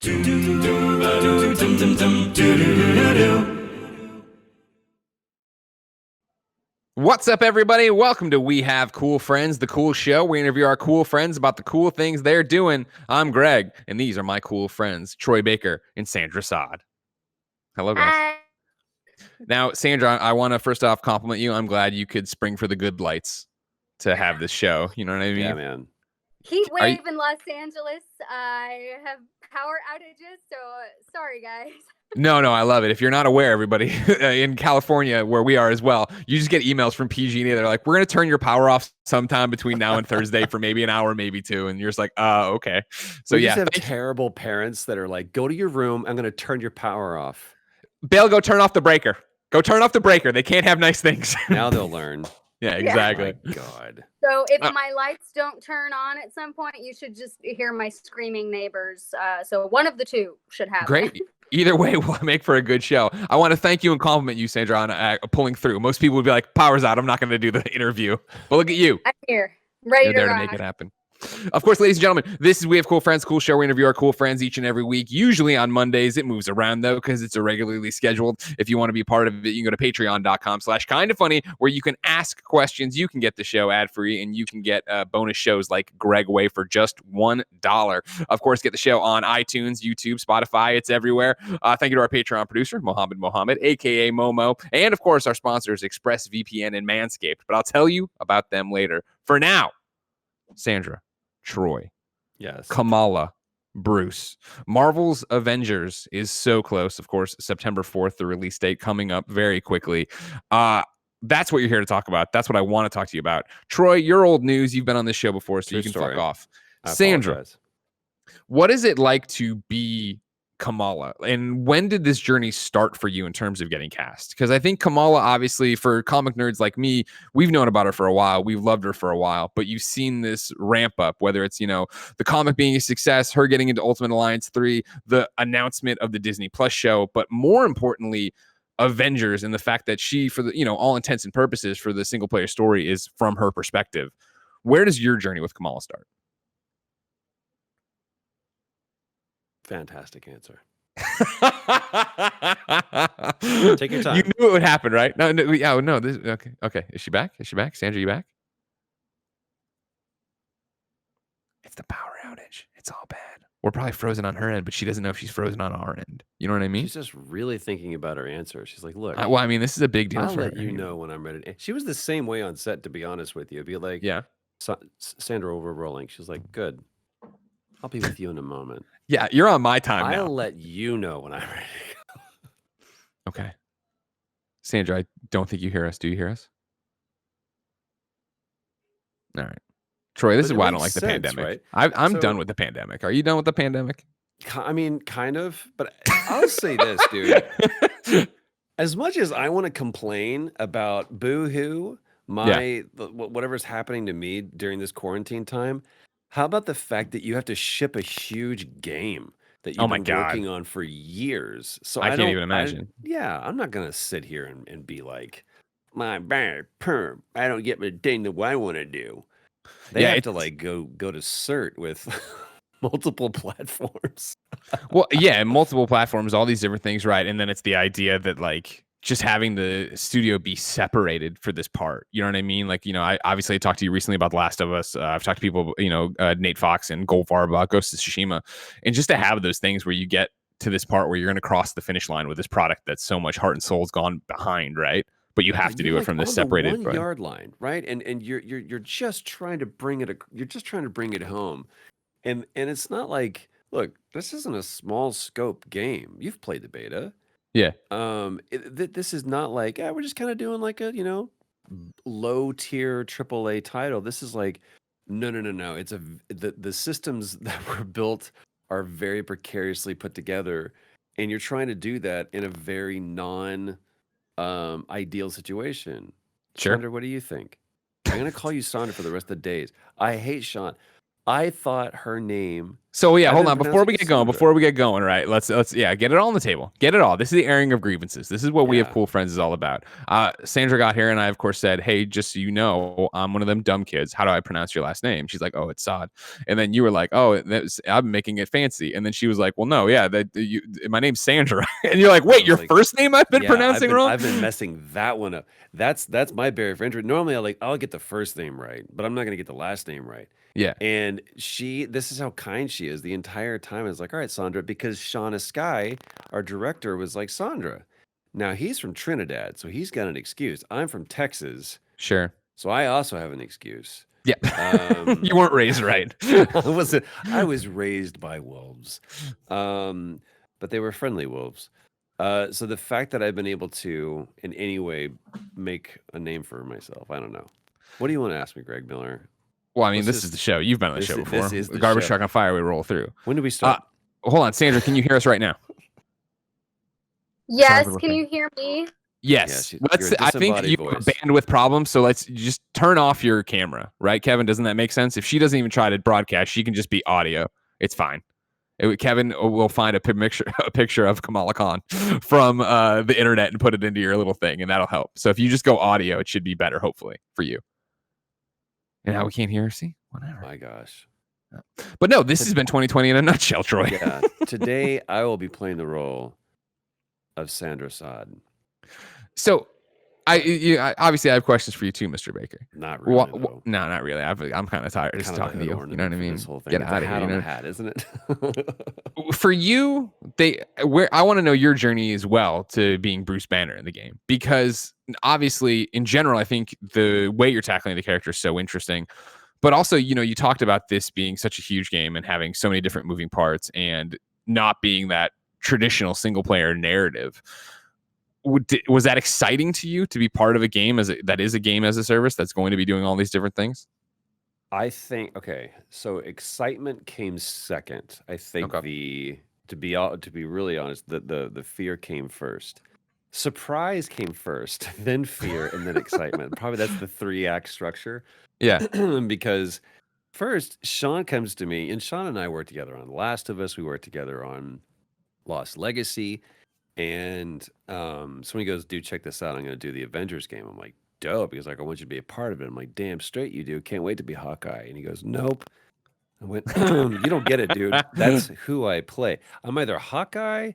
What's up, everybody? Welcome to We Have Cool Friends, the cool show. We interview our cool friends about the cool things they're doing. I'm Greg, and these are my cool friends, Troy Baker and Sandra Saad. Hello, guys. Hi. Now, Sandra, I want to first off compliment you. I'm glad you could spring for the good lights to have this show. You know what I mean? Yeah, man. Heat wave in Los Angeles. I have power outages, so sorry, guys. No, I love it. If you're not aware, everybody, in California, where we are as well, you just get emails from PG&E. They're like, we're going to turn your power off sometime between now and Thursday for maybe an hour, maybe two. And you're just like, okay. So we yeah. just have terrible parents that are like, go to your room. I'm going to turn your power off. Bail, go turn off the breaker. Go turn off the breaker. They can't have nice things. Now they'll learn. Yeah, exactly. Oh my God. So if my lights don't turn on at some point, you should just hear my screaming neighbors. So one of the two should happen. Great. Either way, we'll make for a good show. I want to thank you and compliment you, Sandra, on pulling through. Most people would be like, power's out. I'm not going to do the interview. But look at you. I'm here. Ready You're there to make it happen. Of course, ladies and gentlemen, this is We Have Cool Friends, cool show. We interview our cool friends each and every week, usually on Mondays. It moves around, though, because it's irregularly scheduled. If you want to be part of it, you can go to patreon.com/kindafunny, where you can ask questions. You can get the show ad-free, and you can get bonus shows like Greg Way for just $1. Of course, get the show on iTunes, YouTube, Spotify. It's everywhere. Thank you to our Patreon producer, Mohammed, a.k.a. Momo, and, of course, our sponsors, ExpressVPN and Manscaped. But I'll tell you about them later. For now, Sandra, Troy, yes, Kamala, Bruce. Marvel's Avengers is so close. Of course, September 4th, the release date coming up very quickly. That's what you're here to talk about. That's what I want to talk to you about. Troy, you're old news. You've been on this show before, so you can fuck off. Sandra, what is it like to be Kamala, and when did this journey start for you in terms of getting cast? Because I think Kamala, obviously, for comic nerds like me, we've known about her for a while. We've loved her for a while, but you've seen this ramp up, whether it's, the comic being a success, her getting into Ultimate Alliance 3, the announcement of the Disney Plus show, but more importantly, Avengers, and the fact that she, for the, all intents and purposes, for the single player story is from her perspective. Where does your journey with Kamala start? Fantastic answer. Take your time. You knew it would happen, right? No. Okay. Is she back? Sandra, you back? It's the power outage. It's all bad. We're probably frozen on her end, but she doesn't know if she's frozen on our end. You know what I mean? She's just really thinking about her answer. She's like, look. This is a big deal I'll for her. let you know when I'm ready. She was the same way on set, to be honest with you. Be like, yeah, Sandra, we're rolling. She's like, good. I'll be with you in a moment. Yeah, you're on my time now. I'll let you know when I'm ready. Okay. Sandra, I don't think you hear us. Do you hear us? All right. Troy, this is why I don't like the pandemic. Right? I'm done with the pandemic. Are you done with the pandemic? I mean, kind of. But I'll say this, dude. As much as I want to complain about boo-hoo, whatever's happening to me during this quarantine time, how about the fact that you have to ship a huge game that you've been working on for years? So I can't even imagine. I'm not going to sit here and be like, my bad perm, I don't get the thing that I want to do. They have to like go to cert with multiple platforms. Well, yeah, multiple platforms, all these different things, right? And then it's the idea that like just having the studio be separated for this part. You know what I mean? Like, I obviously talked to you recently about The Last of Us. I've talked to people, Nate Fox and Goldfarb about Ghost of Tsushima. And just to have those things where you get to this part where you're going to cross the finish line with this product that's so much heart and soul's gone behind, right? But you have to do it from this separated 1 yard line, right? And you're just trying to bring it home. And it's not like, look, this isn't a small scope game. You've played the beta. Yeah. This is not like, we're just kind of doing like a, low tier AAA title. This is like, no. It's the systems that were built are very precariously put together, and you're trying to do that in a very ideal situation. Sure. Sandra, what do you think? I'm gonna call you Sandra for the rest of the days. I hate Sean. I thought her name So yeah, I've hold been on. Before we pronouncing get going, right? Let's get it all on the table. Get it all. This is the airing of grievances. This is what We Have Yeah. Cool Friends is all about. Sandra got here, and I of course said, "Hey, just so you know, I'm one of them dumb kids. How do I pronounce your last name?" She's like, "Oh, it's Saad." And then you were like, "Oh, I'm making it fancy." And then she was like, "Well, no, yeah, my name's Sandra." And you're like, "Wait, your first name I've been pronouncing wrong?" I've been messing that one up. That's my barrier for entry. Normally, I'll get the first name right, but I'm not gonna get the last name right. Yeah. And this is how kind she is the entire time. I was like, all right, Sandra, because Shauna Sky, our director, was like, Sandra. Now he's from Trinidad, so he's got an excuse. I'm from Texas, Sure. so I also have an excuse. Yeah. You weren't raised right. I was raised by wolves, but they were friendly wolves. So the fact that I've been able to, in any way, make a name for myself, I don't know. What do you want to ask me, Greg Miller? Well, I mean, this is the show. You've been on the show before. This is the Garbage show. Truck on Fire. We roll through. When do we start? Hold on, Sandra. Can you hear us right now? Yes. Can you hear me? Yes. Yeah, I think you have a bandwidth problem, so let's just turn off your camera, right, Kevin? Doesn't that make sense? If she doesn't even try to broadcast, she can just be audio. It's fine. Kevin will find a picture of Kamala Khan from the internet and put it into your little thing, and that'll help. So if you just go audio, it should be better, hopefully, for you. And now we can't hear her. See? Whatever. My gosh. But no, this has been 2020 in a nutshell, Troy. Yeah. Today, I will be playing the role of Sandra Saad. So, obviously I have questions for you too, Mr. Baker. Not really. No, not really. I'm kind of tired of just talking to you. You know what I mean? This whole thing. Get out of here. You know? Hat, isn't it? For you, I want to know your journey as well to being Bruce Banner in the game, because obviously, in general, I think the way you're tackling the character is so interesting. But also, you talked about this being such a huge game and having so many different moving parts and not being that traditional single player narrative. Was that exciting to you to be part of a game that is a game as a service that's going to be doing all these different things? I think so excitement came second. I think to be really honest, the fear came first. Surprise came first, then fear, and then excitement. Probably that's the 3-act structure. Yeah. Because first, Sean comes to me, and Sean and I worked together on The Last of Us. We worked together on Lost Legacy. And so when he goes, dude, check this out. I'm going to do the Avengers game. I'm like, dope. He's like, I want you to be a part of it. I'm like, damn straight you do. Can't wait to be Hawkeye. And he goes, nope. I went, you don't get it, dude. That's who I play. I'm either Hawkeye,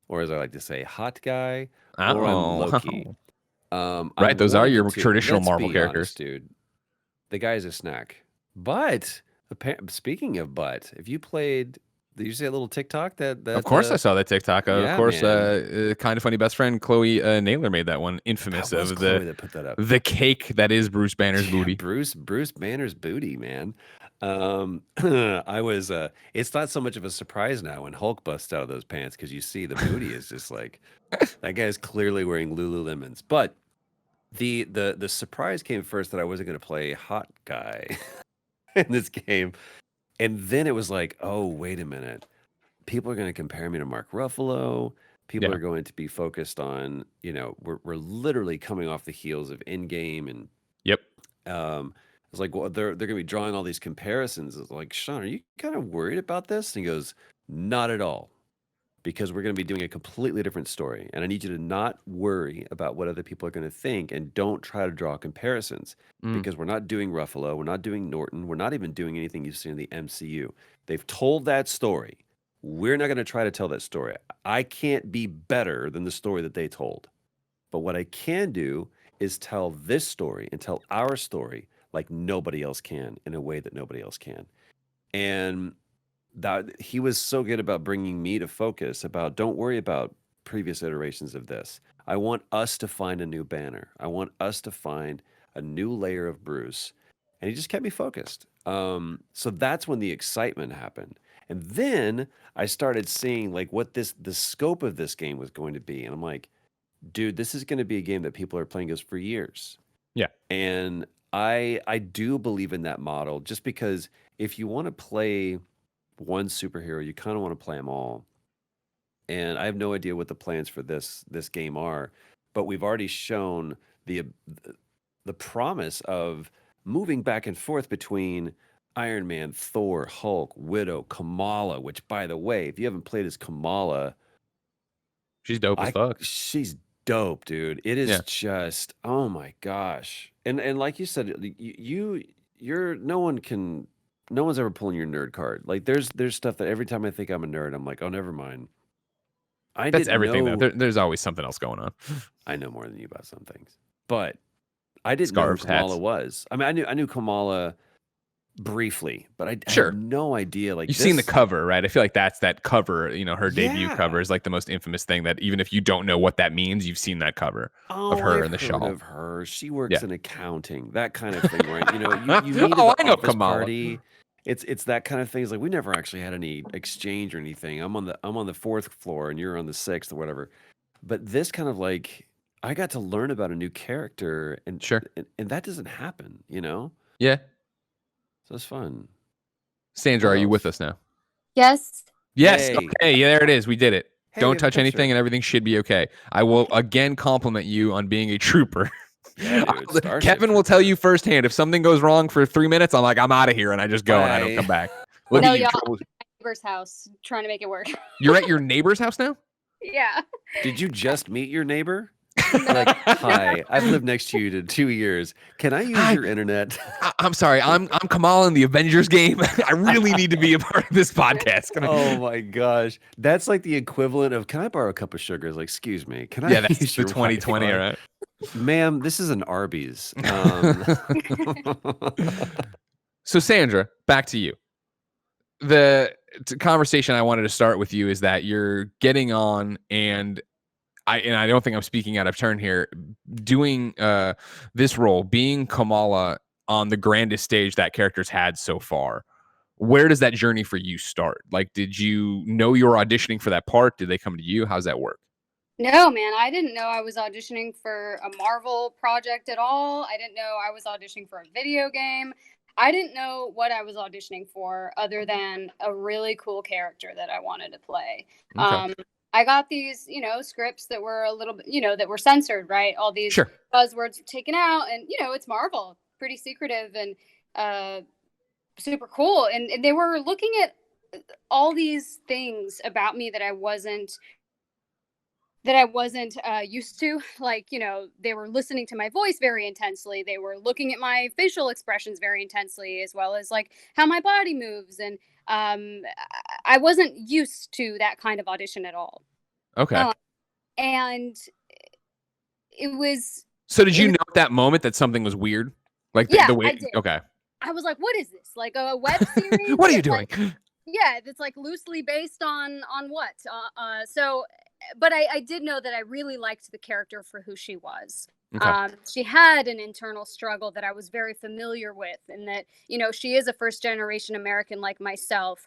or as I like to say, hot guy, or I'm Loki. Right, those are your traditional Marvel characters. Honest, dude. The guy's a snack. But, speaking of if you played... Did you see a little TikTok that of course I saw that TikTok. Yeah, of course, Kind of Funny best friend Chloe Naylor made that one infamous that was of Chloe that put that up. The cake that is Bruce Banner's booty. Bruce Banner's booty, man. I was it's not so much of a surprise now when Hulk busts out of those pants, because you see the booty is just like that guy's clearly wearing Lululemons. But the surprise came first that I wasn't going to play hot guy in this game. And then it was like, oh, wait a minute. People are going to compare me to Mark Ruffalo. People are going to be focused on, we're literally coming off the heels of Endgame. And it's like, well, they're going to be drawing all these comparisons. It's like, Sean, are you kind of worried about this? And he goes, not at all. Because we're going to be doing a completely different story. And I need you to not worry about what other people are going to think, and don't try to draw comparisons, because we're not doing Ruffalo. We're not doing Norton. We're not even doing anything you've seen in the MCU. They've told that story. We're not going to try to tell that story. I can't be better than the story that they told. But what I can do is tell this story and tell our story like nobody else can, in a way that nobody else can. And that he was so good about bringing me to focus about, don't worry about previous iterations of this. I want us to find a new Banner. I want us to find a new layer of Bruce. And he just kept me focused. So that's when the excitement happened. And then I started seeing like what the scope of this game was going to be. And I'm like, dude, this is going to be a game that people are playing us for years. Yeah. And I do believe in that model, just because if you want to play one superhero, you kind of want to play them all. And I have no idea what the plans for this game are, but we've already shown the promise of moving back and forth between Iron Man, Thor, Hulk, Widow, Kamala, which by the way, if you haven't played as Kamala, She's dope as fuck. she's dope, dude. It is Yeah. just, oh my gosh. And like you said, you're no one's ever pulling your nerd card. Like there's stuff that every time I think I'm a nerd, I'm like, oh, never mind. I That's didn't everything though. know. There's always something else going on. I know more than you about some things, but I didn't know who Scarves, Kamala hats. was. I mean, I knew Kamala briefly, but I Sure. had no idea. Like You've seen the cover, right? I feel like that's that cover, her debut Yeah. cover is like the most infamous thing that even if you don't know what that means, you've seen that cover of her in the I've heard shawl. of her. She works Yeah. in accounting, that kind of thing, right? You meet at Oh, the I know office Kamala. party. It's that kind of thing. It's like we never actually had any exchange or anything. I'm on the fourth floor and you're on the sixth or whatever. But this kind of like I got to learn about a new character and Sure. and that doesn't happen, Yeah. So it's fun. Sandra, What are you with else? us now? Yes. Yes. Yay. Okay. Yeah, there it is. We did it. Hey, we Don't have a touch anything picture. and everything should be okay. I will again compliment you on being a trooper. Yeah, dude, Starship Kevin will Trooper. tell you firsthand if something goes wrong for 3 minutes, I'm like, I'm out of here and I just go and I don't Bye. come back. Look No, at you. y'all, trouble- neighbor's house trying to make it work. You're at your neighbor's house now? Yeah. Did you just meet your neighbor? Like, hi, I've lived next to you to 2 years. Can I use Hi. your internet? I'm sorry. I'm Kamala in the Avengers game. I really need to be a part of this podcast. Can I- Oh my gosh. That's like the equivalent of, can I borrow a cup of sugar? It's like, excuse me, can I Yeah, that's use the your 2020, Wi-Fi? right? Ma'am, this is an Arby's. So Sandra, back to you. The conversation I wanted to start with you is that you're getting on and I don't think I'm speaking out of turn here, doing this role, being Kamala on the grandest stage that character's had so far. Where does that journey for you start? Like, did you know you were auditioning for that part? Did they come to you? How's that work? No, man, I didn't know I was auditioning for a Marvel project at all. I didn't know I was auditioning for a video game. I didn't know what I was auditioning for other than a really cool character that I wanted to play. Okay. I got these, scripts that were a little bit, that were censored, right? All these Sure. buzzwords were taken out, and it's Marvel, pretty secretive and super cool. And they were looking at all these things about me that I wasn't used to. Like, they were listening to my voice very intensely. They were looking at my facial expressions very intensely, as well as like how my body moves. And I wasn't used to that kind of audition at all. Okay. And it was. So did you know at that moment that something was weird? Like Yeah, the way? I did. Okay. I was like, what is this? Like a web series? What are you Like, doing? yeah, it's like loosely based on what? But I did know that I really liked the character for who she was. Okay. She had an internal struggle that I was very familiar with, and that she is a first generation American like myself.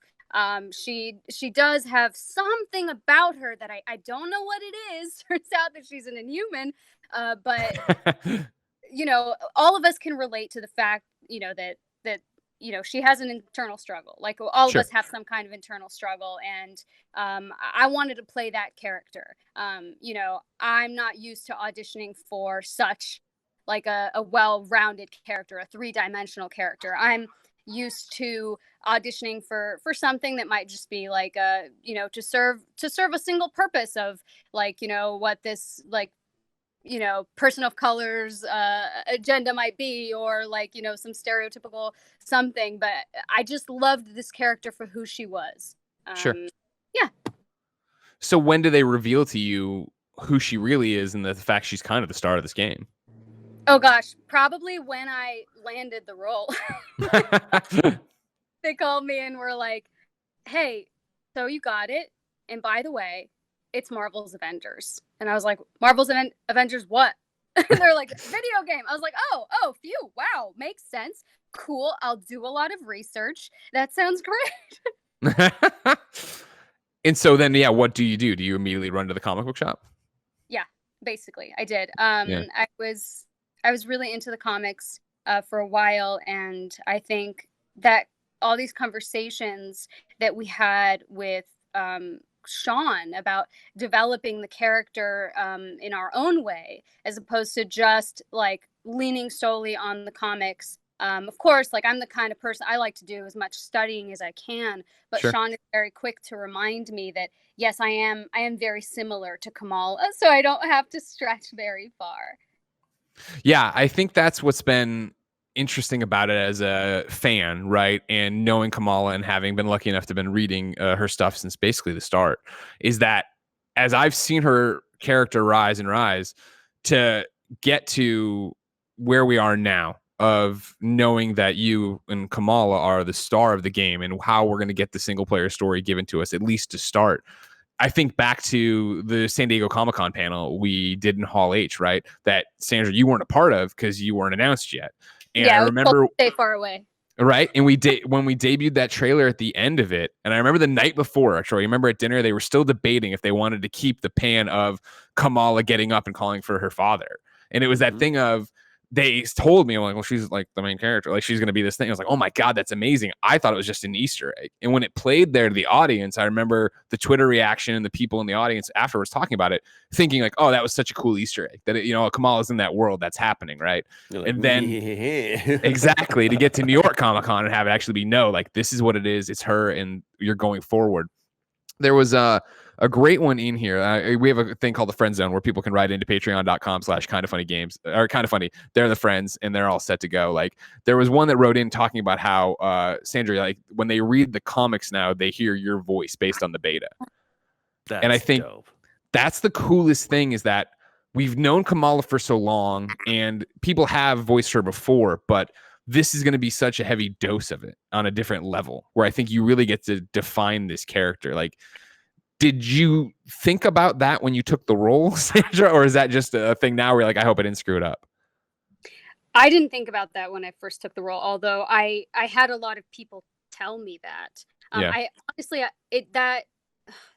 She does have something about her that I don't know what it is. Turns out that she's an inhuman, but all of us can relate to the fact that she has an internal struggle. Like all of Sure. us have some kind of internal struggle, and I wanted to play that character. I'm not used to auditioning for such like a well-rounded character, a three-dimensional character. I'm used to auditioning for something that might just be like to serve a single purpose of like what this like person of color's agenda might be, or like some stereotypical something. But I just loved this character for who she was. Sure. Yeah. So when do they reveal to you who she really is and the fact she's kind of the star of this game? Oh gosh, probably when I landed the role. They called me and were like, hey, so you got it, and by the way, it's Marvel's Avengers. And I was like, Marvel's Avengers what? They're like, video game. I was like, oh, phew, wow, makes sense. Cool, I'll do a lot of research. That sounds great. And so then, yeah, what do? Do you immediately run to the comic book shop? Yeah, basically, I did. Yeah. I was really into the comics for a while, and I think that all these conversations that we had with Sean about developing the character in our own way, as opposed to just like leaning solely on the comics, Of course, like I'm the kind of person I like to do as much studying as I can, but Sure. Sean is very quick to remind me that yes, I am very similar to Kamala, so I don't have to stretch very far. Yeah, I think that's what's been interesting about it as a fan, right? And knowing Kamala and having been lucky enough to been reading her stuff since basically the start, is that as I've seen her character rise and rise to get to where we are now, of knowing that you and Kamala are the star of the game and how we're going to get the single player story given to us, at least to start. I think back to the San Diego Comic-Con panel we did in Hall H, right? That Sandra, you weren't a part of because you weren't announced yet. And I Yeah, I was told remember, to stay far away. right? And when we debuted that trailer at the end of it, and I remember the night before, actually, I remember at dinner they were still debating if they wanted to keep the pan of Kamala getting up and calling for her father. And it was that thing of, they told me, I'm like, well, she's like the main character, like she's going to be this thing. I was like, oh my God, that's amazing. I thought it was just an Easter egg. And when it played there to the audience, I remember the Twitter reaction and the people in the audience afterwards talking about it, thinking like, oh, that was such a cool Easter egg that, Kamala's in that world, that's happening, right? You're like, And then "Yeah." exactly, to get to New York Comic Con and have it actually be, no, like this is what it is. It's her and you're going forward. There was a great one in here. We have a thing called the friend zone where people can write into patreon.com/kindafunnygames or kind of funny. They're the friends and they're all set to go. Like there was one that wrote in talking about how Sandra, like when they read the comics now, they hear your voice based on the beta. That's And I think dope. that's the coolest thing, is that we've known Kamala for so long and people have voiced her before, but this is going to be such a heavy dose of it on a different level where I think you really get to define this character. Like, did you think about that when you took the role, Sandra, or is that just a thing now where you're like, I hope I didn't screw it up? I didn't think about that when I first took the role, although I had a lot of people tell me that. Yeah. I honestly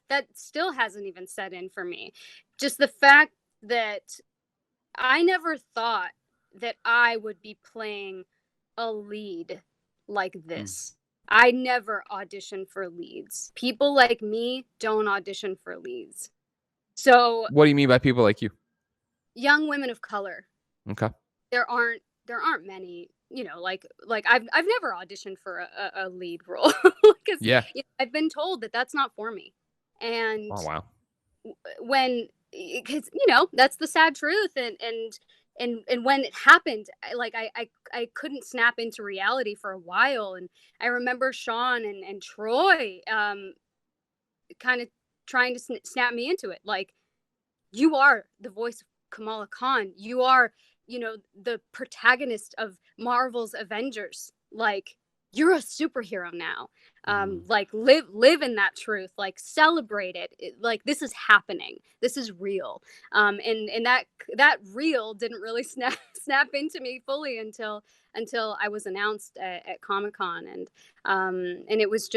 that still hasn't even set in for me. Just the fact that I never thought that I would be playing a lead like this. I never auditioned for leads. People like me don't audition for leads. So What do you mean by people like you? young women of color, Okay. there aren't many, like I've never auditioned for a lead role because Yeah. I've been told that that's not for me. And Oh, wow. when, because that's the sad truth, and when it happened, I couldn't snap into reality for a while. And I remember Sean and Troy kind of trying to snap me into it, like, you are the voice of Kamala Khan, you are the protagonist of Marvel's Avengers, like, you're a superhero now. Like, live in that truth, like, celebrate it, like, this is happening, this is real. And that real didn't really snap into me fully until I was announced at Comic-Con. And it was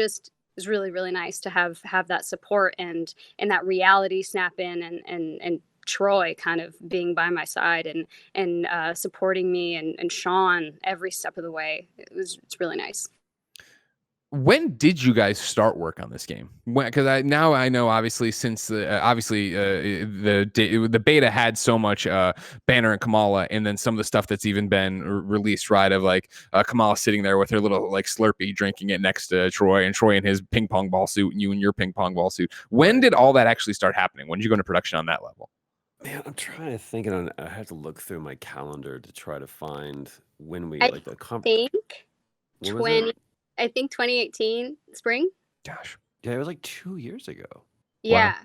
really, really nice to have that support and that reality snap in, and Troy kind of being by my side and supporting me, and Sean every step of the way. It's really nice. When did you guys start work on this game? Because I know obviously since the beta had so much Banner and Kamala, and then some of the stuff that's even been released, right? Of like Kamala sitting there with her little like Slurpee, drinking it next to Troy, and Troy in his ping pong ball suit, and you in your ping pong ball suit. When did all that actually start happening? When did you go into production on that level? Man, I'm trying to think, and I have to look through my calendar to try to find when we I like the think When was it? 2018 spring. Gosh. Yeah, it was like 2 years ago. Yeah.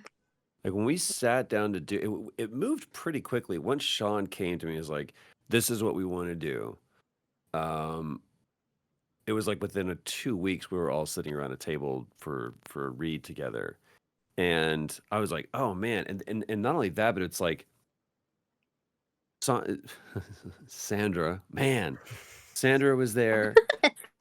Like when we sat down to do it, it moved pretty quickly. Once Sean came to me, he was like, "This is what we want to do." It was like within 2 weeks, we were all sitting around a table for a read together, and I was like, "Oh man!" And not only that, but it's like, Sandra, man, Sandra was there.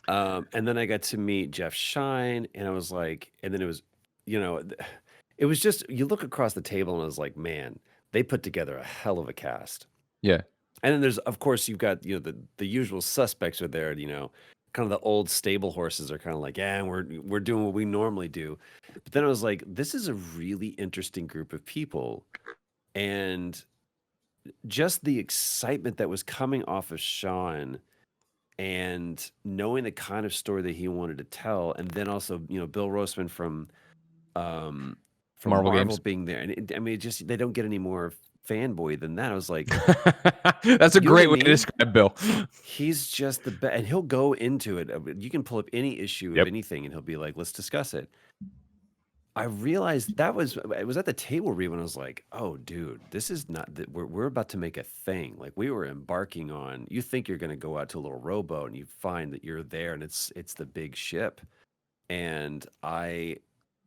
And then I got to meet Jeff Shine, and I was like, and then it was, it was just, you look across the table and I was like, man, they put together a hell of a cast. Yeah. And then there's, of course, you've got, the usual suspects are there, kind of the old stable horses are kind of like, yeah, we're doing what we normally do. But then I was like, this is a really interesting group of people. And just the excitement that was coming off of Sean and knowing the kind of story that he wanted to tell, and then also Bill Roseman um, from Marvel Marvel games. being there, and I mean, they don't get any more fanboy than that. I was like, That's a you know what I great way to mean? describe Bill. He's just the best, and he'll go into it. You can pull up any issue of Yep. anything, and he'll be like, "Let's discuss it." I realized it was at the table read when I was like, "Oh, dude, this is not that we're about to make a thing. Like we were embarking on. You think you're going to go out to a little rowboat, and you find that you're there, and it's the big ship." And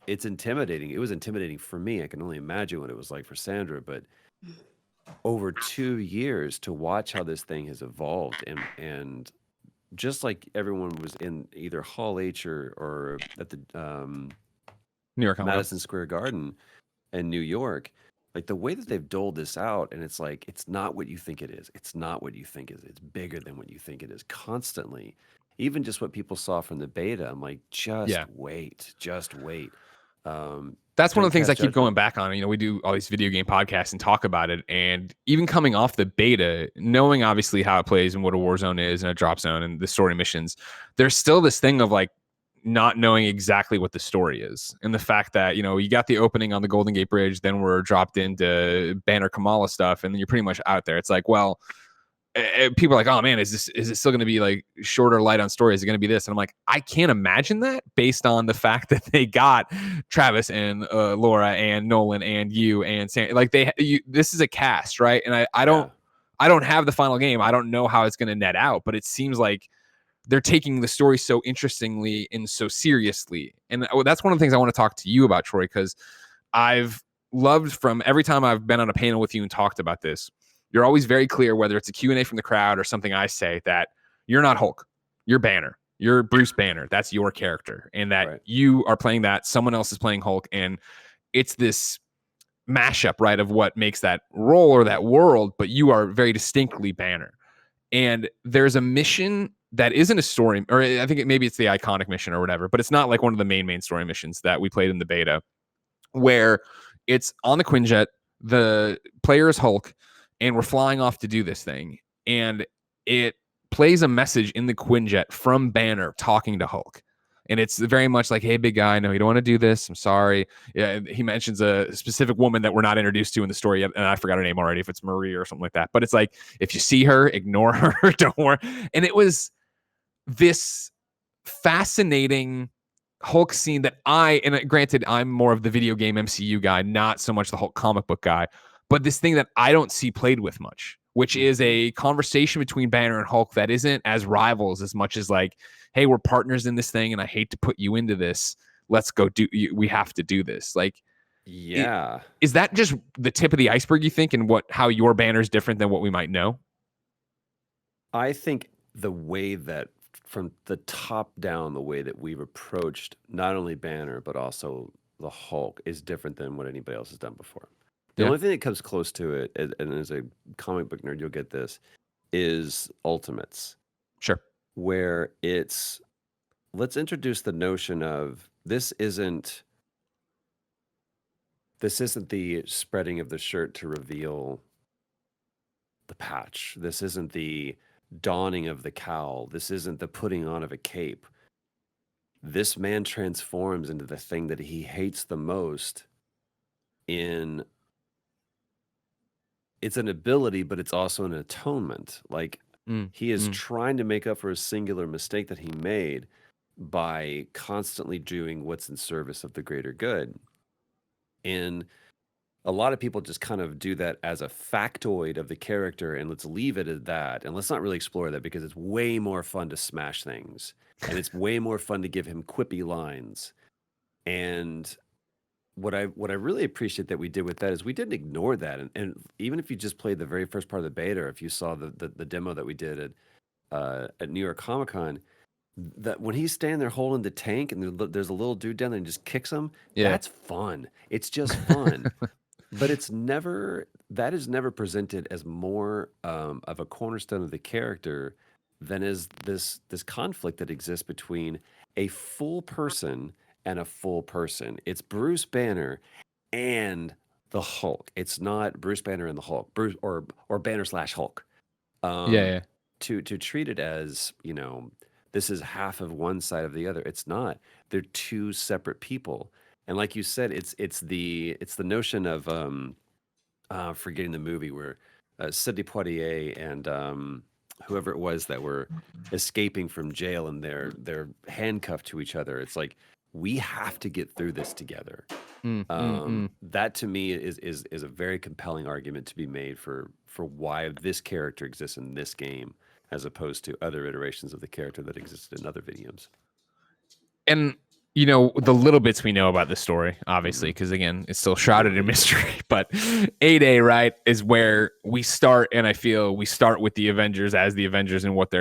it's intimidating. It was intimidating for me. I can only imagine what it was like for Sandra, but over 2 years to watch how this thing has evolved, and just like everyone was in either Hall H or at the New York Comic Con. Madison Square Garden in New York, like the way that they've doled this out, and it's like, it's not what you think it is. It's not what you think it is. It's bigger than what you think it is constantly. Even just what people saw from the beta, I'm like, just wait. That's one of the things Don't I cast keep going judgment. back on. We do all these video game podcasts and talk about it. And even coming off the beta, knowing obviously how it plays and what a war zone is and a drop zone and the story missions, there's still this thing of like not knowing exactly what the story is. And the fact that, you got the opening on the Golden Gate Bridge, then we're dropped into Banner Kamala stuff, and then you're pretty much out there. It's like, well, people are like, oh man, is it still going to be like shorter light on story? Is it going to be this? And I'm like, I can't imagine that based on the fact that they got Travis and Laura and Nolan and you and Sam. Like this is a cast, right? And I don't have the final game. I don't know how it's going to net out, but it seems like they're taking the story so interestingly and so seriously. And that's one of the things I want to talk to you about, Troy, because I've loved from every time I've been on a panel with you and talked about this, you're always very clear, whether it's a Q&A from the crowd or something I say, that you're not Hulk, you're Banner, you're Bruce Banner. That's your character, and that you are playing that, someone else is playing Hulk, and it's this mashup, right, of what makes that role or that world, but you are very distinctly Banner. And there's a mission that isn't a story, or I think maybe it's the iconic mission or whatever, but it's not like one of the main story missions that we played in the beta, where it's on the Quinjet, the player is Hulk, and we're flying off to do this thing. And it plays a message in the Quinjet from Banner talking to Hulk. And it's very much like, hey, big guy, no, you don't want to do this. I'm sorry. Yeah, he mentions a specific woman that we're not introduced to in the story yet, and I forgot her name already, if it's Marie or something like that. But it's like, if you see her, ignore her. Don't worry. And it was this fascinating Hulk scene that and granted, I'm more of the video game MCU guy, not so much the Hulk comic book guy, but this thing that I don't see played with much, which is a conversation between Banner and Hulk that isn't as rivals as much as like, hey, we're partners in this thing, and I hate to put you into this. Let's go we have to do this. Like, is that just the tip of the iceberg, you think, and how your Banner is different than what we might know? I think the way that from the top down, the way that we've approached not only Banner, but also the Hulk is different than what anybody else has done before. The only thing that comes close to it, and as a comic book nerd, you'll get this, is Ultimates. Sure. Where let's introduce the notion of this isn't the spreading of the shirt to reveal the patch. This isn't the donning of the cowl. This isn't the putting on of a cape. This man transforms into the thing that he hates the most. It's an ability, but it's also an atonement. Like he is trying to make up for a singular mistake that he made by constantly doing what's in service of the greater good. And a lot of people just kind of do that as a factoid of the character, and let's leave it at that. And let's not really explore that, because it's way more fun to smash things. And it's way more fun to give him quippy lines. And what I really appreciate that we did with that is we didn't ignore that. And even if you just played the very first part of the beta, or if you saw the demo that we did at New York Comic Con, that when he's standing there holding the tank and there's a little dude down there and just kicks him, that's fun. It's just fun. But that is never presented as more of a cornerstone of the character than is this conflict that exists between a full person and a full person. It's Bruce Banner and the Hulk. It's not Bruce Banner and the Hulk, Bruce or Banner / Hulk. to treat it as, this is half of one side of the other. It's not. They're two separate people. And like you said, it's the notion of forgetting the movie where Sidney Poitier and whoever it was that were escaping from jail, and they're handcuffed to each other. It's like, we have to get through this together. That to me is a very compelling argument to be made for why this character exists in this game, as opposed to other iterations of the character that existed in other videos. And the little bits we know about this story, obviously, because again, it's still shrouded in mystery, but 8A, right, is where we start. And I feel we start with the Avengers as the Avengers and what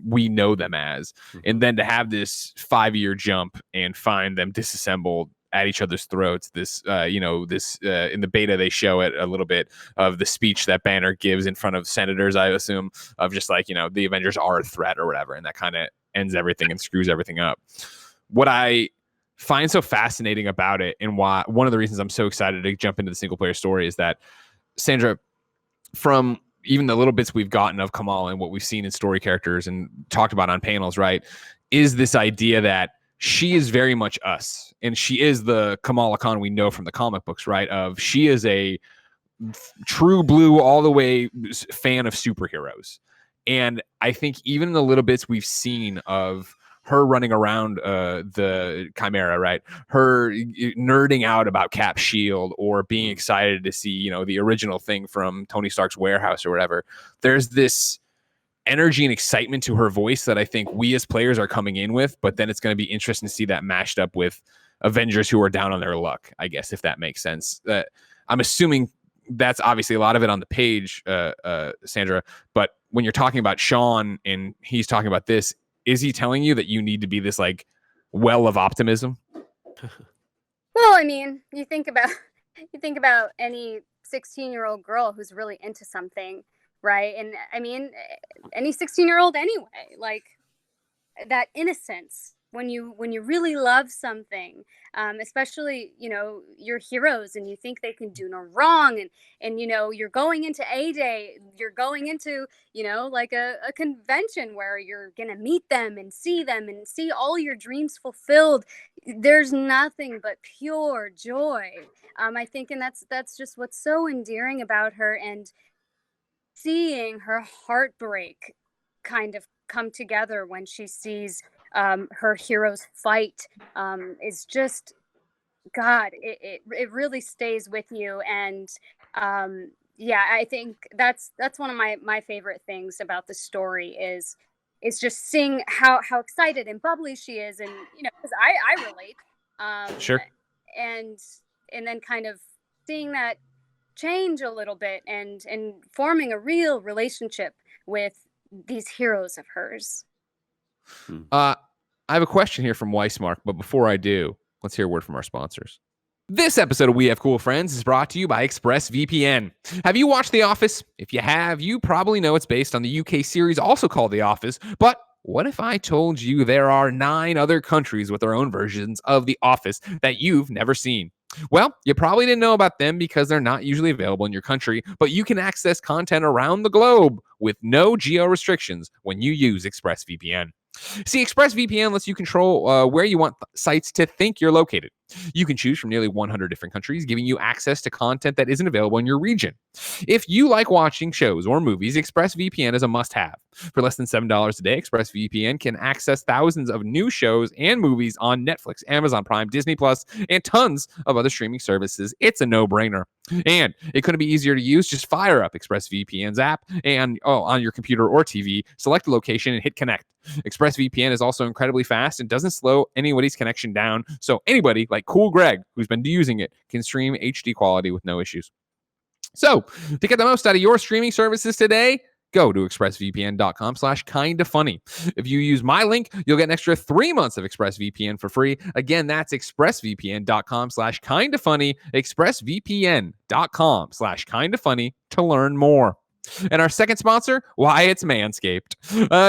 we know them as. And then to have this 5-year jump and find them disassembled at each other's throats. This in the beta, they show it a little bit of the speech that Banner gives in front of senators, I assume, of just like, the Avengers are a threat or whatever. And that kind of ends everything and screws everything up. What I find so fascinating about it, and why one of the reasons I'm so excited to jump into the single player story, is that, Sandra, from even the little bits we've gotten of Kamala and what we've seen in story characters and talked about on panels, right, is this idea that she is very much us, and she is the Kamala Khan we know from the comic books, right? Of she is a true blue all the way fan of superheroes. And I think even in the little bits we've seen of her running around the Chimera, right? Her nerding out about Cap's shield, or being excited to see, the original thing from Tony Stark's warehouse or whatever. There's this energy and excitement to her voice that I think we as players are coming in with, but then it's going to be interesting to see that mashed up with Avengers who are down on their luck, I guess, if that makes sense. I'm assuming that's obviously a lot of it on the page, Sandra, but when you're talking about Sean and he's talking about this, is he telling you that you need to be this like well of optimism? Well, I mean, you think about any 16-year-old girl who's really into something, right? And I mean, any 16-year-old anyway, like that innocence when you really love something, especially your heroes, and you think they can do no wrong, and you're going into A-Day, you're going into like a convention where you're gonna meet them and see all your dreams fulfilled. There's nothing but pure joy, I think, and that's just what's so endearing about her. And seeing her heartbreak kind of come together when she sees her heroes fight is just, God, it really stays with you. And I think that's one of my favorite things about the story is just seeing how excited and bubbly she is, and because I relate, Sure. and then kind of seeing that change a little bit, and forming a real relationship with these heroes of hers. I have a question here from Weissmark, but before I do, let's hear a word from our sponsors. This episode of We Have Cool Friends is brought to you by ExpressVPN. Have you watched The Office? If you have, you probably know it's based on the UK series also called The Office, but what if I told you there are 9 other countries with their own versions of The Office that you've never seen? Well, you probably didn't know about them because they're not usually available in your country, but you can access content around the globe with no geo restrictions when you use ExpressVPN. See, ExpressVPN lets you control where you want sites to think you're located. You can choose from nearly 100 different countries, giving you access to content that isn't available in your region. If you like watching shows or movies, ExpressVPN is a must-have. For less than $7 a day, ExpressVPN can access thousands of new shows and movies on Netflix, Amazon Prime, Disney Plus, and tons of other streaming services. It's a no-brainer. And it couldn't be easier to use. Just fire up ExpressVPN's app and on your computer or TV, select the location, and hit connect. ExpressVPN is also incredibly fast and doesn't slow anybody's connection down, so anybody like Cool Greg, who's been using it, can stream HD quality with no issues. So, to get the most out of your streaming services today, go to expressvpn.com/kindafunny. If you use my link, you'll get an extra 3 months of ExpressVPN for free. Again, that's expressvpn.com/kindafunny, expressvpn.com/kindafunny to learn more. And our second sponsor, why, it's Manscaped.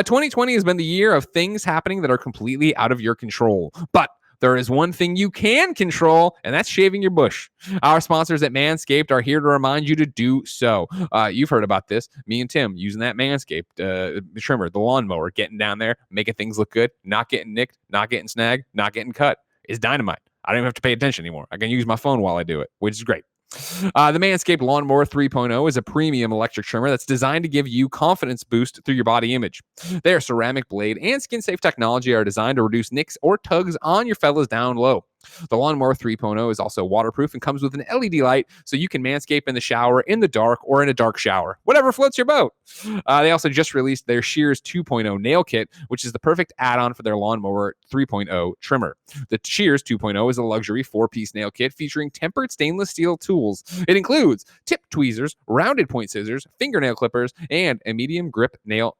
2020 has been the year of things happening that are completely out of your control. But there is one thing you can control, and that's shaving your bush. Our sponsors at Manscaped are here to remind you to do so. You've heard about this. Me and Tim using that Manscaped trimmer, the lawnmower, getting down there, making things look good, not getting nicked, not getting snagged, not getting cut. Is dynamite. I don't even have to pay attention anymore. I can use my phone while I do it, which is great. The Manscaped Lawnmower 3.0 is a premium electric trimmer that's designed to give you confidence boost through your body image. Their ceramic blade and skin-safe technology are designed to reduce nicks or tugs on your fellas down low. The Lawnmower 3.0 is also waterproof and comes with an LED light, so you can manscape in the shower, in the dark, or in a dark shower. Whatever floats your boat. They also just released their Shears 2.0 nail kit, which is the perfect add-on for their Lawnmower 3.0 trimmer. The Shears 2.0 is a luxury 4-piece nail kit featuring tempered stainless steel tools. It includes tip tweezers, rounded point scissors, fingernail clippers, and a medium grit nail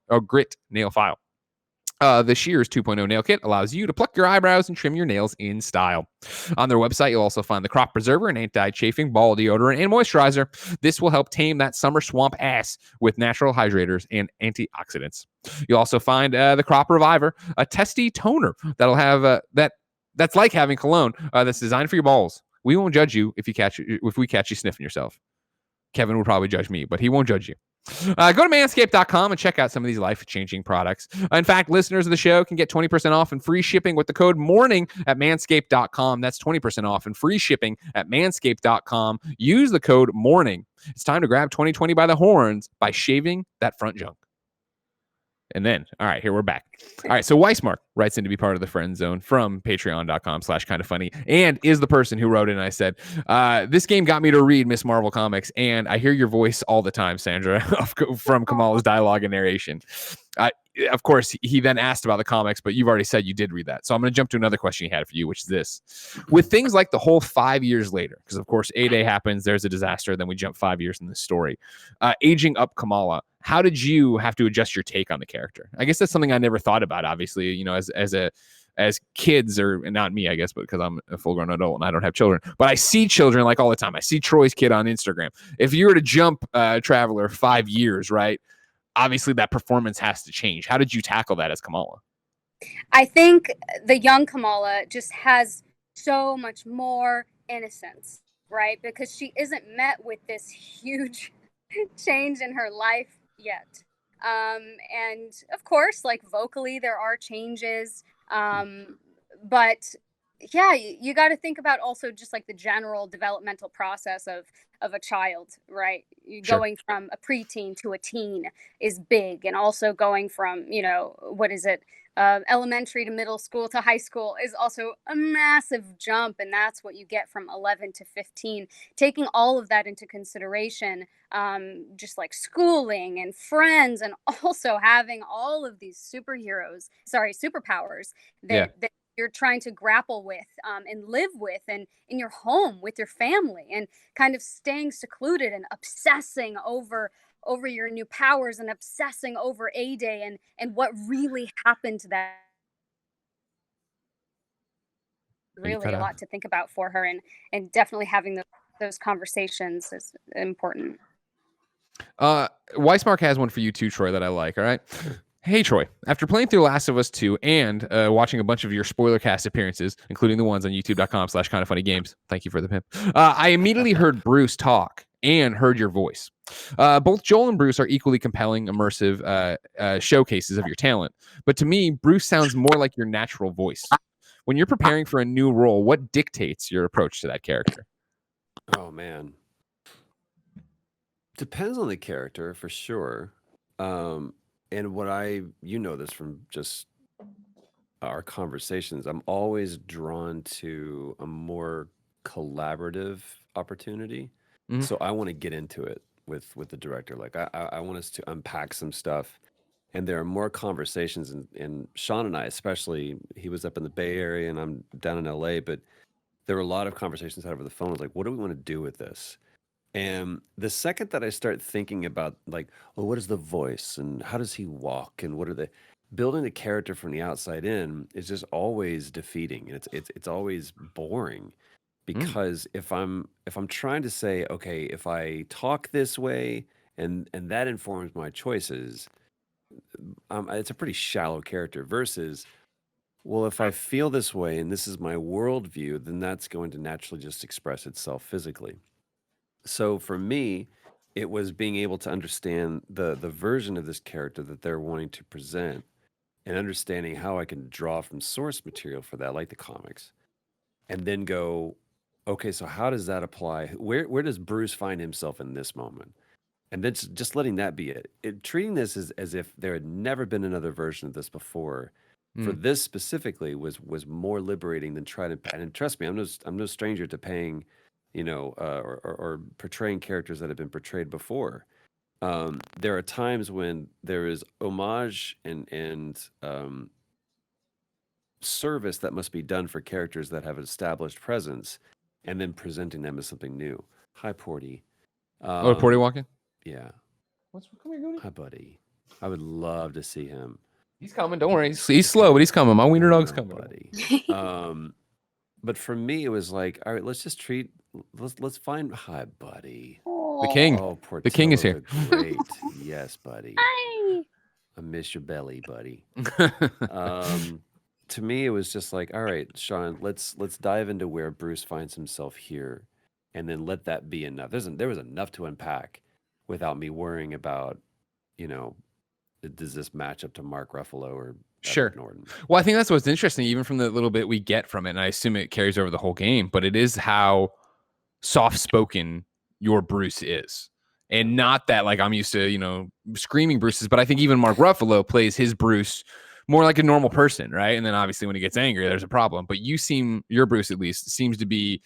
file. The Shears 2.0 nail kit allows you to pluck your eyebrows and trim your nails in style. On their website, you'll also find the crop preserver and anti-chafing ball deodorant and moisturizer. This will help tame that summer swamp ass with natural hydrators and antioxidants. You'll also find the crop reviver, a testy toner that'll have that's like having cologne that's designed for your balls. We won't judge you if we catch you sniffing yourself. Kevin would probably judge me, but he won't judge you. Go to manscaped.com and check out some of these life-changing products. In fact, listeners of the show can get 20% off and free shipping with the code MORNING at manscaped.com. That's 20% off and free shipping at manscaped.com. Use the code MORNING. It's time to grab 2020 by the horns by shaving that front junk. And then, all right, here we're back. All right, so Weissmark writes in to be part of the friend zone from patreon.com/kindafunny and is the person who wrote in. I said, this game got me to read Miss Marvel comics, and I hear your voice all the time, Sandra, from Kamala's dialogue and narration. Of course, he then asked about the comics, but you've already said you did read that. So I'm going to jump to another question he had for you, which is this. With things like the whole 5 years later, because of course, A-Day happens, there's a disaster, then we jump 5 years in the story. Aging up Kamala, how did you have to adjust your take on the character? I guess that's something I never thought about, obviously, you know, as kids, or not me, I guess, but because I'm a full-grown adult and I don't have children. But I see children like all the time. I see Troy's kid on Instagram. If you were to jump Traveler 5 years, right? Obviously, that performance has to change. How did you tackle that as Kamala? I think the young Kamala just has so much more innocence, right? Because she isn't met with this huge change in her life yet. And of course, like vocally, there are changes. But yeah, you got to think about also just like the general developmental process of a child, right? Sure. Going from a preteen to a teen is big, and also going from, you know, what is it, elementary to middle school to high school is also a massive jump, and that's what you get from 11 to 15. Taking all of that into consideration, just like schooling and friends, and also having all of these superpowers that you're trying to grapple with, and live with, and in your home with your family, and kind of staying secluded and obsessing over your new powers, and obsessing over A-Day, and what really happened to that. Really a lot to think about for her, and definitely having those conversations is important. Weissmark has one for you too, Troy, that I like. All right. Hey, Troy, after playing through Last of Us 2 and watching a bunch of your spoiler cast appearances, including the ones on youtube.com/kindafunnygames, thank you for the pimp, I immediately heard Bruce talk and heard your voice. Both Joel and Bruce are equally compelling, immersive showcases of your talent. But to me, Bruce sounds more like your natural voice. When you're preparing for a new role, what dictates your approach to that character? Oh, man. Depends on the character, for sure. And you know this from just our conversations, I'm always drawn to a more collaborative opportunity. Mhm. So I want to get into it with the director. Like I want us to unpack some stuff. And there are more conversations, and Sean and I, especially, he was up in the Bay Area and I'm down in LA, but there were a lot of conversations had over the phone. I was like, what do we want to do with this? And the second that I start thinking about, like, well, what is the voice and how does he walk and what are the building the character from the outside in is just always defeating, and it's always boring because if I'm trying to say, okay, if I talk this way and that informs my choices, it's a pretty shallow character versus Well, if I feel this way and this is my worldview, then that's going to naturally just express itself physically. So for me, it was being able to understand the version of this character that they're wanting to present and understanding how I can draw from source material for that, like the comics, and then go, okay, so how does that apply? Where does Bruce find himself in this moment? And then just letting that be it. Treating this as if there had never been another version of this before. For Mm. this specifically was more liberating than trying to. And trust me, I'm no stranger to paying, or portraying characters that have been portrayed before. There are times when there is homage and service that must be done for characters that have an established presence, and then presenting them as something new. Hi, Porty. Oh, Porty walking. Yeah. Come here, Goody. Hi, buddy. I would love to see him. He's coming. Don't worry. He's slow, but he's coming. My wiener dog's No, coming. buddy. But for me, it was like, all right, let's find. Hi, buddy. The king. Oh, The king is Portillo here. the Great. Yes, buddy. Hi. I miss your belly, buddy. To me, it was just like, all right, Sean, let's dive into where Bruce finds himself here, and then let that be enough. There was enough to unpack without me worrying about, does this match up to Mark Ruffalo or Sure. Edward Norton? Well, I think that's what's interesting, even from the little bit we get from it, and I assume it carries over the whole game, but it is how soft-spoken your Bruce is. And not that, like, I'm used to, screaming Bruce's, but I think even Mark Ruffalo plays his Bruce more like a normal person, right? And then obviously when he gets angry, there's a problem. But your Bruce at least seems to be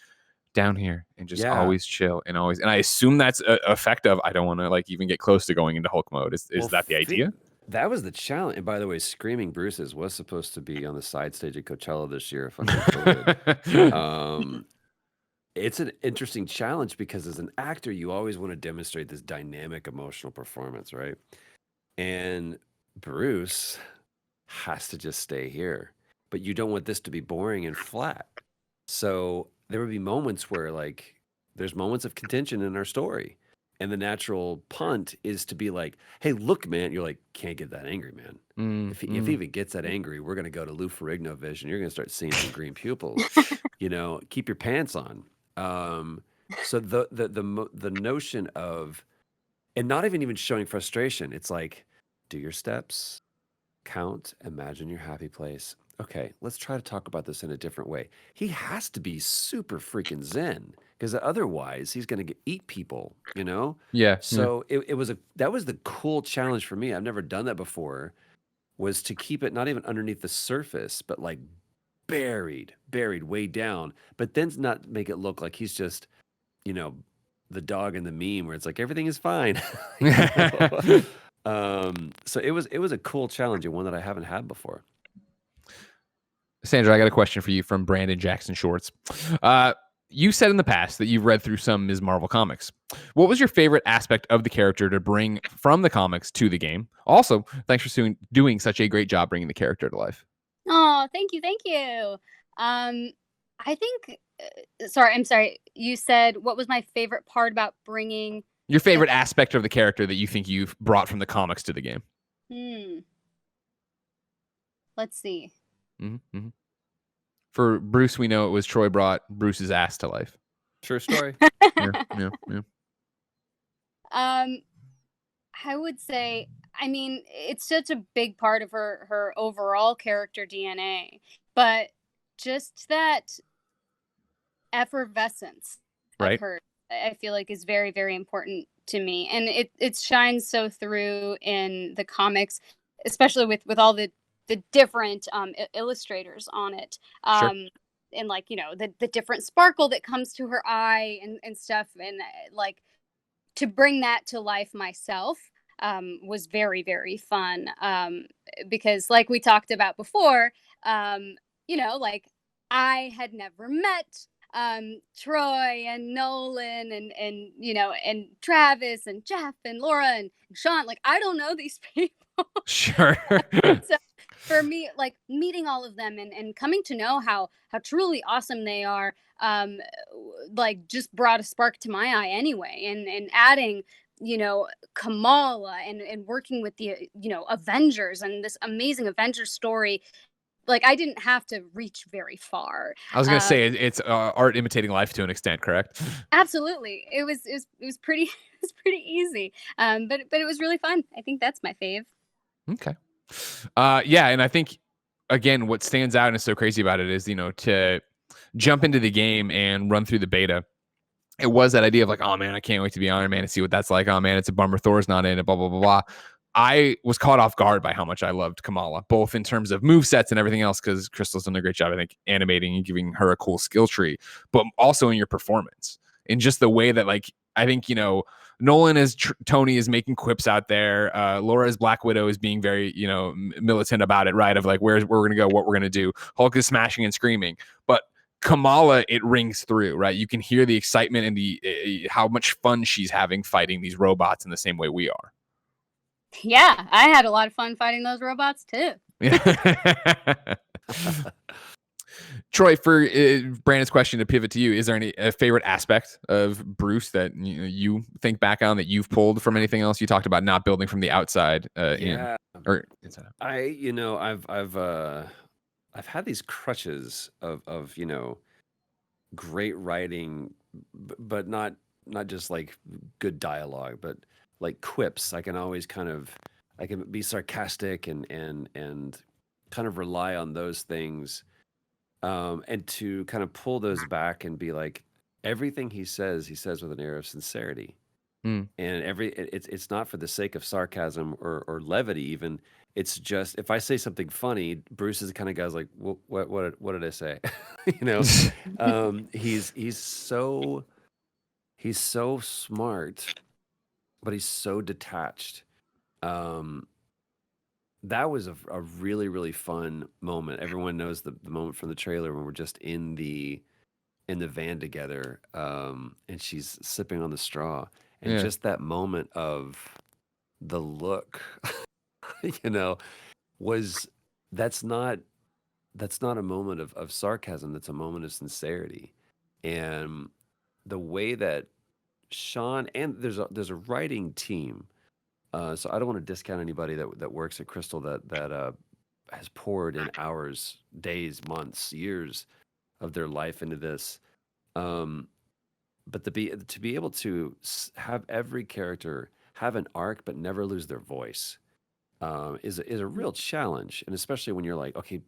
down here and just always chill and I assume that's a effect of, I don't want to like even get close to going into Hulk mode. Is that the idea? That was the challenge. And by the way, Screaming Bruce's was supposed to be on the side stage at Coachella this year. Fucking COVID. It's an interesting challenge because as an actor, you always want to demonstrate this dynamic emotional performance, right? And Bruce has to just stay here, but you don't want this to be boring and flat. So there would be moments where like there's moments of contention in our story. And the natural punt is to be like, hey, look, man, you're like, can't get that angry, man. If he even gets that angry, we're going to go to Lou Ferrigno vision. You're going to start seeing some green pupils, keep your pants on. So the notion of, and not even showing frustration. It's like, do your steps, count, imagine your happy place. Okay, let's try to talk about this in a different way. He has to be super freaking zen because otherwise he's going to eat people, Yeah. So that was the cool challenge for me. I've never done that before, was to keep it not even underneath the surface, but like buried way down, but then not make it look like he's just, the dog in the meme where it's like everything is fine. So it was a cool challenge and one that I haven't had before. Sandra, I got a question for you from Brandon Jackson Shorts. You said in the past that you've read through some Ms. Marvel comics. What was your favorite aspect of the character to bring from the comics to the game? Also, thanks for doing such a great job bringing the character to life. Oh, thank you. I think, I'm sorry. You said, what was my favorite part about bringing... Your favorite aspect of the character that you think you've brought from the comics to the game? Let's see. Mm-hmm. For Bruce, we know it was Troy brought Bruce's ass to life. True story. Yeah. I would say, it's such a big part of her overall character DNA, but just that effervescence of her, I feel like is very, very important to me. And it shines so through in the comics, especially with all the different illustrators on it. And like, the different sparkle that comes to her eye and stuff. And like to bring that to life myself was very, very fun. Because like we talked about before, like I had never met Troy and Nolan and Travis and Jeff and Laura and Sean. Like I don't know these people. Sure. So for me, like meeting all of them and coming to know how truly awesome they are, like just brought a spark to my eye anyway. And adding, Kamala and working with the, Avengers and this amazing Avengers story, like I didn't have to reach very far. I was gonna say it's art imitating life to an extent, correct? Absolutely, it was pretty it was pretty easy. But it was really fun. I think that's my fave. Okay. Yeah, and I think again, what stands out and is so crazy about it is, to jump into the game and run through the beta. It was that idea of like, oh man, I can't wait to be Iron Man and see what that's like. Oh man, it's a bummer Thor's not in it, blah, blah, blah, blah. I was caught off guard by how much I loved Kamala, both in terms of move sets and everything else, because Crystal's done a great job, I think, animating and giving her a cool skill tree, but also in your performance. In just the way that, like, I think, Nolan as Tony is making quips out there. Laura as Black Widow is being very, militant about it, right? Of like, where we're going to go, what we're going to do. Hulk is smashing and screaming. But Kamala, it rings through, right? You can hear the excitement and the how much fun she's having fighting these robots in the same way we are. Yeah, I had a lot of fun fighting those robots too. Yeah. Troy, for Brandon's question, to pivot to you, is there any favorite aspect of Bruce that you think back on that you've pulled from anything else? You talked about not building from the outside Yeah. or I've had these crutches of great writing, but not just like good dialogue, but like quips. I can always I can be sarcastic and kind of rely on those things, and to kind of pull those back and be like, everything he says with an air of sincerity. Mm. And it's not for the sake of sarcasm or levity even. It's just, if I say something funny, Bruce is the kind of guy's like, what did I say? He's so smart, but he's so detached. That was a really, really fun moment. Everyone knows the moment from the trailer when we're just in the van together, and she's sipping on the straw, and Yeah. just that moment of the look, was that's not a moment of sarcasm. That's a moment of sincerity, and the way that Sean, and there's a writing team. So I don't want to discount anybody that works at Crystal that has poured in hours, days, months, years of their life into this. But to be able to have every character have an arc but never lose their voice, is a real challenge, and especially when you're like, okay,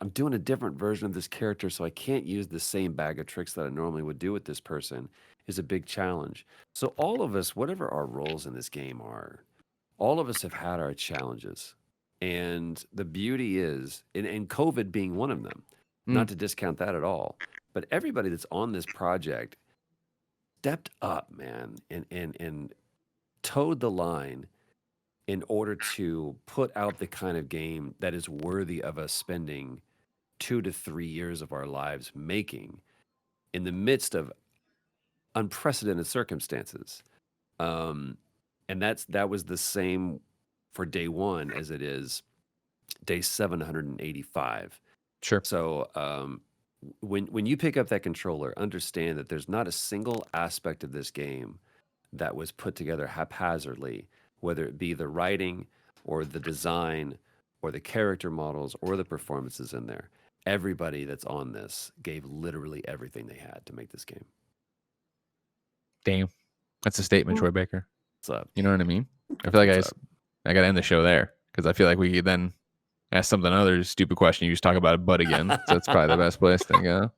I'm doing a different version of this character, so I can't use the same bag of tricks that I normally would do with this person, is a big challenge. So all of us, whatever our roles in this game are, all of us have had our challenges. And the beauty is, and COVID being one of them, not to discount that at all, but everybody that's on this project stepped up, man, and towed the line in order to put out the kind of game that is worthy of us spending 2 to 3 years of our lives making in the midst of unprecedented circumstances. And that was the same for day one as it is day 785. Sure. So when you pick up that controller, understand that there's not a single aspect of this game that was put together haphazardly, whether it be the writing or the design or the character models or the performances in there. Everybody that's on this gave literally everything they had to make this game. Damn. That's a statement, Troy Baker. What's up? You know what I mean? I feel like I got to end the show there, because I feel like we could then ask something other stupid question. You just talk about a butt again. So that's probably the best place to go.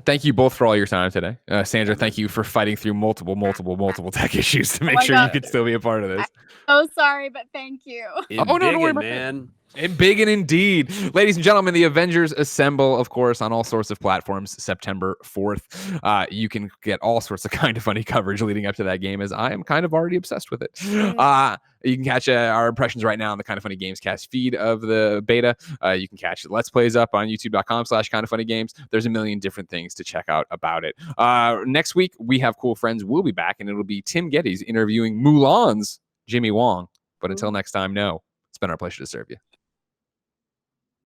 Thank you both for all your time today. Sandra, thank you for fighting through multiple tech issues to make sure you could still be a part of this. I'm so sorry, but thank you. Don't worry about man. And big and indeed. Ladies and gentlemen, the Avengers assemble, of course, on all sorts of platforms September 4th. You can get all sorts of kind of funny coverage leading up to that game, as I am kind of already obsessed with it. You can catch our impressions right now on the Kind of Funny Games cast feed of the beta. You can catch Let's Plays up on youtube.com/kindoffunnygames. There's a million different things to check out about it. Next week, we have Cool Friends. We'll be back, and it'll be Tim Gettys interviewing Mulan's Jimmy Wong. But until next time, it's been our pleasure to serve you.